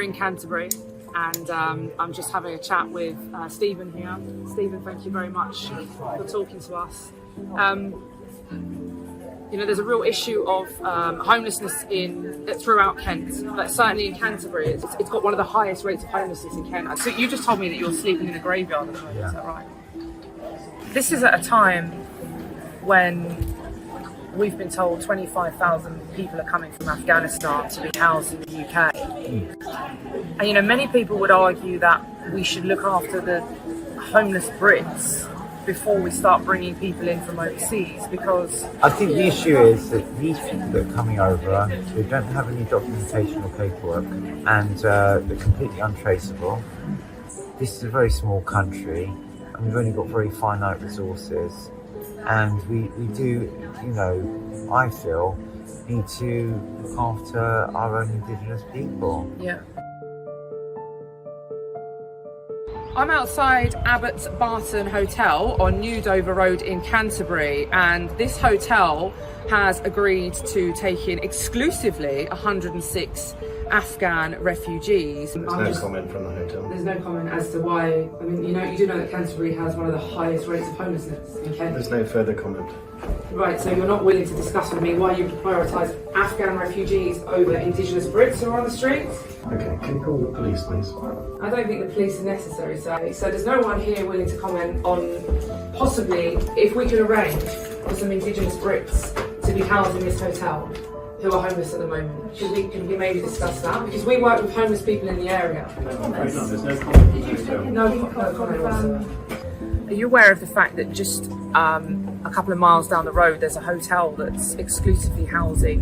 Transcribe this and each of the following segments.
we're in Canterbury, and I'm just having a chat with Stephen here. Stephen, thank you very much for talking to us. You know, there's a real issue of homelessness throughout Kent, but certainly in Canterbury, it's got one of the highest rates of homelessness in Kent. So you just told me that you're sleeping in a graveyard at the moment, is that right? This is at a time when we've been told 25,000 people are coming from Afghanistan to be housed in the UK. And you know, many people would argue that we should look after the homeless Brits before we start bringing people in from overseas, because I think the issue is that these people that are coming over, they don't have any documentation or paperwork, and they're completely untraceable. This is a very small country, and we've only got very finite resources, and we do, you know, I feel, need to look after our own Indigenous people. Yeah. I'm outside Abbott's Barton Hotel on New Dover Road in Canterbury, and this hotel has agreed to take in exclusively 106 Afghan refugees. There's no comment from the hotel. There's no comment as to why. I mean, you do know that Canterbury has one of the highest rates of homelessness in Kent. There's no further comment. Right, so you're not willing to discuss with me why you prioritise Afghan refugees over Indigenous Brits who are on the streets? Okay, can you call the police, please? I don't think the police are necessary, so there's no one here willing to comment on possibly if we could arrange for some Indigenous Brits to be housed in this hotel who are homeless at the moment. Could we maybe discuss that? Because we work with homeless people in the area. There's no comment. No comment whatsoever. Are you aware of the fact that just a couple of miles down the road there's a hotel that's exclusively housing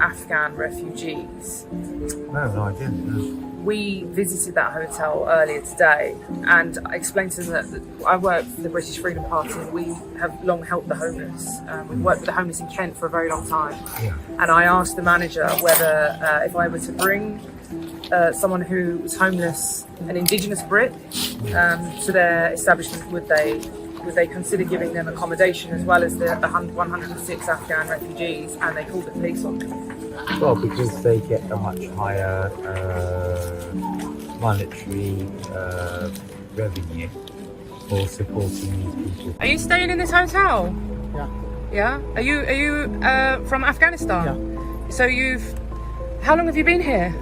Afghan refugees? No idea. No. We visited that hotel earlier today, and I explained to them that I work for the British Freedom Party, and we have long helped the homeless. We've worked with the homeless in Kent for a very long time. Yeah. And I asked the manager whether if I were to bring someone who was homeless, an Indigenous Brit, to their establishment, would they consider giving them accommodation as well as the 106 Afghan refugees, and they called the police on them. Well, because they get a much higher monetary revenue for supporting these people. Are you staying in this hotel? Yeah. Yeah? Are you from Afghanistan? Yeah. So how long have you been here?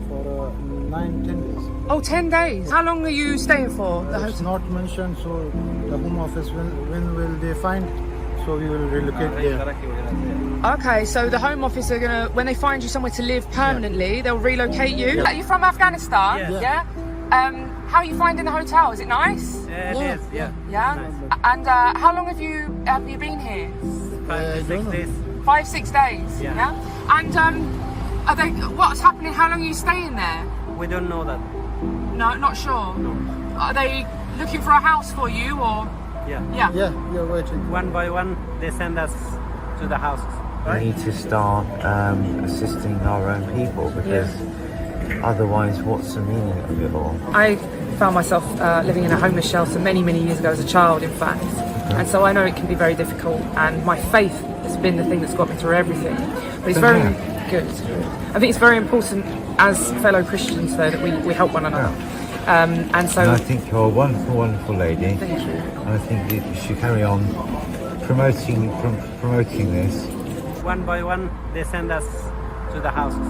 For 9-10 days. Oh, 10 days. How long are you staying for? It's not mentioned, so the Home Office, when will they find? So we will relocate there. Okay, so the Home Office are gonna, when they find you somewhere to live permanently, they'll relocate you. Yeah. Are you from Afghanistan? Yeah. How are you finding the hotel? Is it nice? Yeah, it is, yeah. Yeah? And how long have you been here? 5 to 6 days. 5-6 days. Yeah. And what's happening? How long are you staying there? We don't know that. No, not sure. Are they looking for a house for you, or? Yeah. Yeah. Yeah, you're waiting. One by one, they send us to the houses. We need to start assisting our own people, because otherwise what's the meaning of it all? I found myself living in a homeless shelter many years ago as a child, in fact. And so I know it can be very difficult, and my faith has been the thing that's got me through everything. But it's very good. I think it's very important as fellow Christians, though, that we help one another. And And I think you're a wonderful lady. Thank you. And I think that you should carry on promoting this. One by one, they send us to the houses.